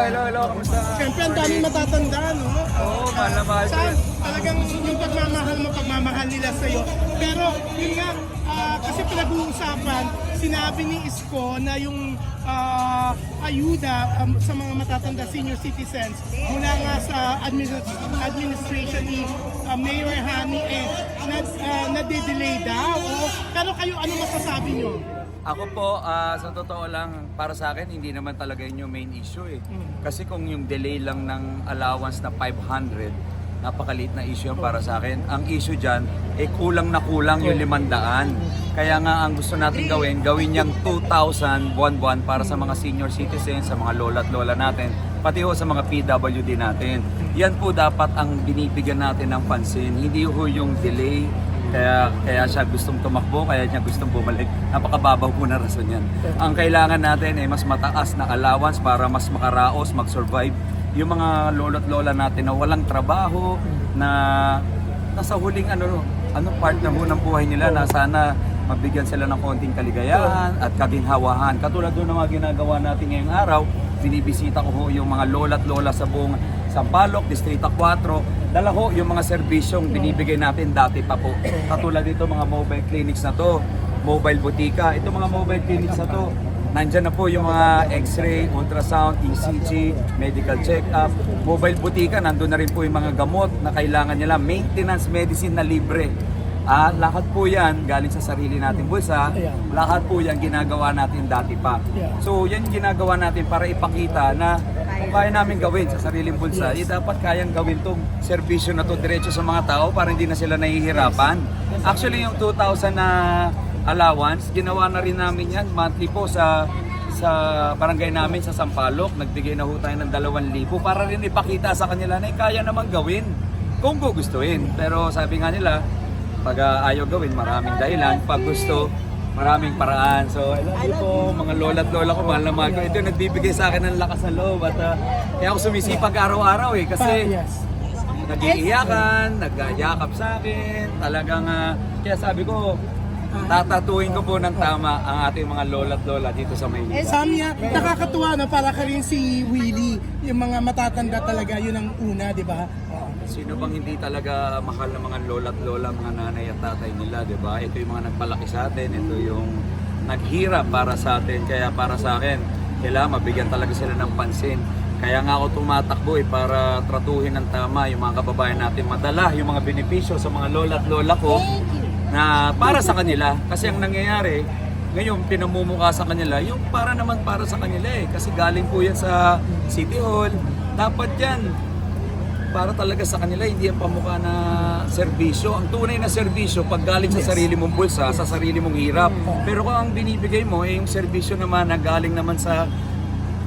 hello, kamusta? Siyempre, ang daming matatanda, no? Oo, mahal na mahal ko Saan, yan. talagang yung pagmamahal nila sa'yo. Pero, yun nga, kasi pinag-uusapan, sinabi ni Isko na yung ayuda sa mga matatanda senior citizens mula nga sa administration ni Mayor Hani nade-delay daw. Pero kayo, ano masasabi nyo? Ako po, sa totoo lang, para sa akin, hindi naman talaga yun yung main issue eh. Kasi kung yung delay lang ng allowance na 500, napakaliit na issue yan para sa akin. Ang issue dyan, kulang na kulang yung 500. Kaya nga ang gusto natin gawin niyang 2,000 buwan-buwan para sa mga senior citizens, sa mga lola at lola natin, pati ho sa mga PWD natin. Yan po dapat ang binibigyan natin ng pansin, hindi ho yung delay. Kaya siya gustong tumakbo, kaya niya gustong bumalik. Napakababaw po na rason yan. Ang kailangan natin ay mas mataas na allowance para mas makaraos, mag-survive. Yung mga lolo't lola natin na walang trabaho, na nasa huling part na ng buhay nila, na sana mabigyan sila ng konting kaligayahan at kaginhawahan. Katulad doon ng mga ginagawa natin ngayong araw, binibisita ko ho yung mga lola't lola sa buong Sampaloc, Distrito 4. Dala ho yung mga serbisyong binibigay natin dati pa po. Katulad dito mga mobile clinics na to, mobile butika. Ito mga mobile clinics na to, nandyan na po yung mga x-ray, ultrasound, ECG, medical check-up. Mobile butika, nandun na rin po yung mga gamot na kailangan nila. Maintenance medicine na libre. Lahat po yan galing sa sarili nating bulsa. Lahat po yan ginagawa natin dati pa. So yan ginagawa natin para ipakita na kung kaya namin gawin sa sariling bulsa, dapat kayang gawin tong serbisyo na to diretso sa mga tao para hindi na sila nahihirapan. Actually yung 2,000 na allowance, ginawa na rin namin yan monthly po sa barangay namin sa Sampaloc. Nagbigay na ho tayo ng 2,000 para rin ipakita sa kanila na kaya naman gawin kung gugustuhin. Pero sabi nga nila, pag ayaw gawin, maraming dahilan. Pag gusto, maraming paraan. So, I love you po, mga lola at lola ko, mahal na mahal ko. Ito yung nagbibigay sa akin ng lakas ng loob. At kaya ako sumisipag araw-araw eh. Kasi nag-iiyakan, nag-yakap sa akin. Talagang, kaya sabi ko, tatatuin ko po ng tama ang ating mga lola at lola dito sa Maynila. Samia, nakakatuwa na para ka rin si Willie. Yung mga matatanda talaga, yun ang una, di ba? Sino bang hindi talaga mahal ng mga lola at lola, mga nanay at tatay nila, di ba? Ito yung mga nagpalaki sa atin, ito yung naghirap para sa atin. Kaya para sa akin, kailangan mabigyan talaga sila ng pansin. Kaya nga ako tumatakbo para tratuhin ng tama yung mga kababayan natin, madala yung mga benepisyo sa mga lola at lola ko na para sa kanila. Kasi ang nangyayari, ngayon pinamumukha sa kanila, yung para naman para sa kanila eh. Kasi galing po yan sa City Hall. Dapat yan para talaga sa kanila, hindi ang pamukha na serbisyo. Ang tunay na serbisyo, pag galing sa sarili mong bulsa, sa sarili mong hirap. Pero kung ang binibigay mo, yung serbisyo naman na galing naman sa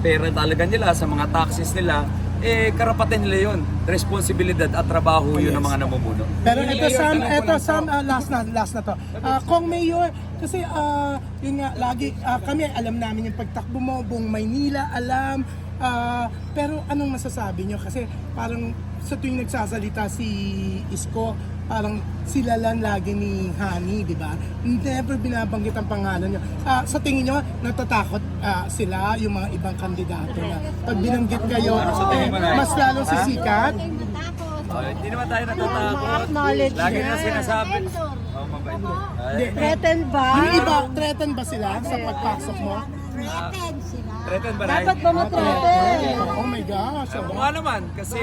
pera talaga nila, sa mga taxes nila, karapatan nila yun. Responsibilidad at trabaho yun ng mga namumuno. Pero ito Sam, last na to. Kung Mayor, kasi yun nga, lagi kami alam namin yung pagtakbo mo, buong Maynila, alam. Pero anong masasabi nyo? Kasi parang sa tuwing nagsasalita si Isko, parang sila lang lagi ni Hani, di ba? Never binabanggit ang pangalan nyo. Sa tingin nyo, natatakot sila, yung mga ibang kandidato na pag binanggit kayo, mas lalong sisikat? Hindi naman tayo natatakot. Lagi na sinasabi. Mabait. Threatened ba? Yung iba, threaten ba sila sa pagpasok mo? Threatened sila. Threaten ba Dapat ba ma-threaten? Oh my gosh. Oo nga naman, kasi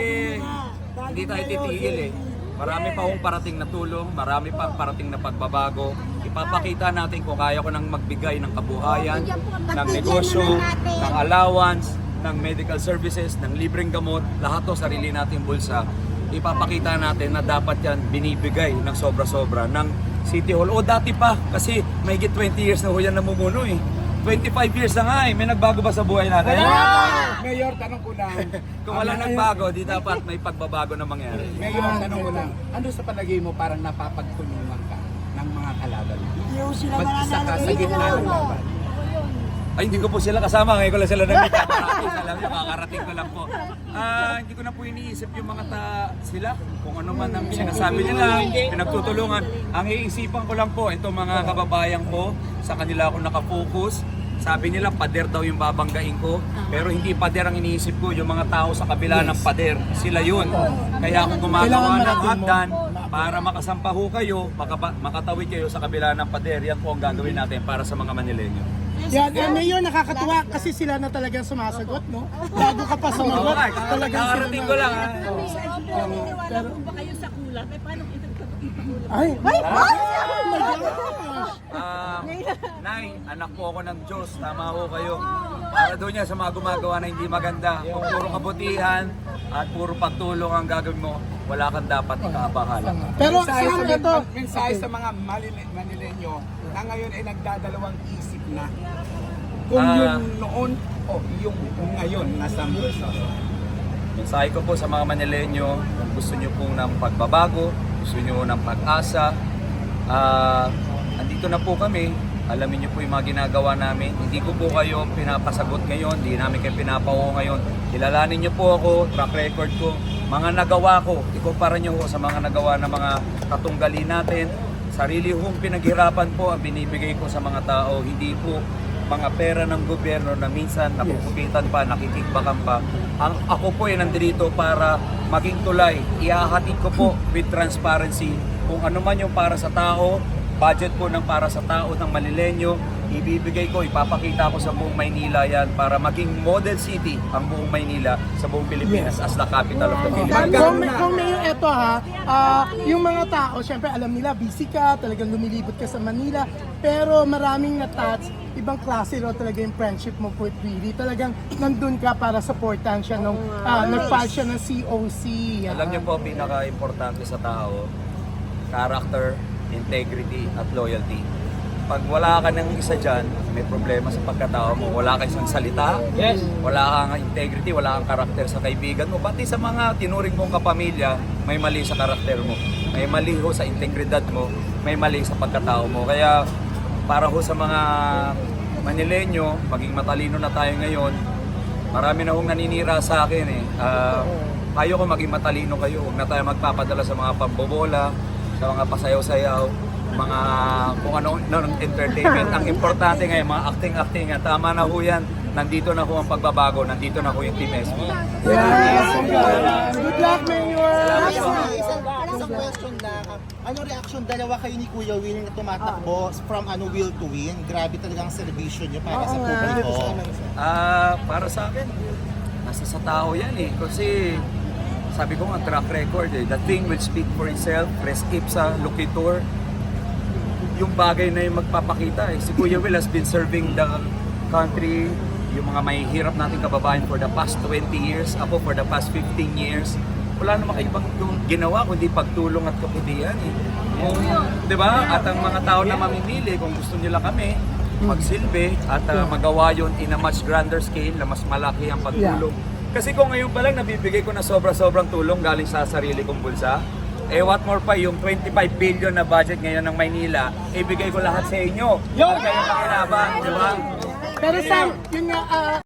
hindi tayo titigil eh. Marami pa hong parating na tulong, marami pang parating na pagbabago. Ipapakita natin kung kaya ko nang magbigay ng kabuhayan, ng negosyo, ng allowance, ng medical services, ng libreng gamot, lahat to sarili nating bulsa. Ipapakita natin na dapat yan binibigay ng sobra-sobra ng City Hall. O dati pa, kasi may 20 years na ho yan namumuno eh. 25 years na nga eh, may nagbago ba sa buhay natin? Mayor, tanong ko lang. Kung wala nagbago, di dapat may pagbabago na mangyari. Mayor, tanong ko lang. Ano sa palagay mo parang napapagtulungan ka ng mga kalaban? Mag-isa ka sa gitna ng laban. Ay, hindi ko po sila kasama. Ngayon ko lang sila nakita. Alam niyo, kakarating ko lang po. Hindi ko na po iniisip yung mga sila. Kung ano man ang sinasabi nila, pinagtutulungan. Ang iisipan ko lang po, itong mga kababayan ko, sa kanila ako nakafocus. sabi nila pader daw yung babanggain ko, pero hindi pader ang iniisip ko, yung mga tao sa kabila ng pader, sila yun. Kaya ako gumagawa Kailangan ng marating mo. hagdan para makasampa ho kayo, makatawid kayo sa kabila ng pader. Yan po ang gagawin natin para sa mga Manileño. Yan, Mayor, nakakatuwa kasi sila na talagang sumasagot, no? Bago ka pa sumagot, talagang sila Nakarating ko lang. Naniniwala po ba kayo sa kulang? Eh, paano ipagkulang? Ay! Oh my gosh! Nay, anak po ako ng Diyos, tama ho kayo. Para doon niya sa mga gumagawa na hindi maganda. Kung puro kabutihan at puro pagtulong ang gagawin mo, wala kang dapat ikaabangan. Pero Mensahe Sam, sa, ito, mensahe sa mga Manileño na ngayon ay nagdadalawang isip na kung yung noon o yung ngayon nasa Mensahe ko po sa mga Manileño, kung gusto nyo po ng pagbabago, gusto nyo ng pag-asa, andito na po kami. Alamin nyo po yung mga ginagawa namin. Hindi ko po kayo pinapasagot ngayon, hindi namin kayo pinapawo ngayon. Kilalanin nyo po ako, track record ko, mga nagawa ko. Ikumpara nyo po sa mga nagawa ng mga katunggali natin. Sarili kong pinaghirapan po ang binibigay ko sa mga tao, hindi po mga pera ng gobyerno na minsan nakukupitan pa, nakikikbakan pa. Ako po ay nandito para maging tulay. Ihahatid ko po with transparency kung ano man yung para sa tao, budget po ng para sa tao ng Manileño, ibibigay ko, ipapakita ko sa buong Maynila yan para maging model city ang buong Maynila sa buong Pilipinas as the capital of the Philippines. kung Mayor, ito yung mga tao, syempre alam nila, busy ka, talagang lumilibot ka sa Manila, pero maraming na-touch, ibang klase ro talaga yung friendship mo with Willie. Talagang nandun ka para supportan siya nung nag-file siya ng COC. Alam niyo po, pinaka-importante sa tao, character, integrity, at loyalty. Pag wala ka ng isa dyan, may problema sa pagkatao mo. Wala ka isang salita, wala kang integrity, wala kang karakter sa kaibigan mo. Pati sa mga tinuring mong kapamilya, may mali sa karakter mo. May mali ho sa integridad mo, may mali sa pagkatao mo. Kaya para ho sa mga Manileño, maging matalino na tayo ngayon. Marami na hong naninira sa akin eh. Kayo ko maging matalino kayo. Huwag na tayo magpapadala sa mga pambobola, sa mga pasayaw-sayaw, mga kung ano ng entertainment. Ang importante ngayon, mga acting-acting. Tama na ho yan. Nandito na ho ang pagbabago. Nandito na ho yung Team SB. Yes! Good luck, Mayor! Isang question lang. Ano reaction dalawa kayo ni Kuya Will na tumatakbo from will to win? Grabe talaga ang celebration niyo para sa publiko. Para sa akin, nasa sa tao yan eh. Kasi sabi ko nga, track record eh. The thing will speak for itself. Res ipsa, loquitur. Yung bagay na yung magpapakita eh. Si Kuya Will has been serving the country, yung mga may hirap nating kababayan for the past 20 years. Ako for the past 15 years. Wala namang ibang ginawa kundi pagtulong at kaputihan eh. Di ba? At ang mga tao na mamimili, kung gusto nila kami, magsilbi at magawa yun in a much grander scale na mas malaki ang pagtulong. Kasi kung ngayon pa lang nabibigay ko na sobra-sobrang tulong galing sa sarili kong bulsa, eh what more pa yung 25 billion na budget ngayon ng Maynila, ibigay ko lahat sa inyo. Huwag kayong makinabang, di ba? Pero Sam, yun nga,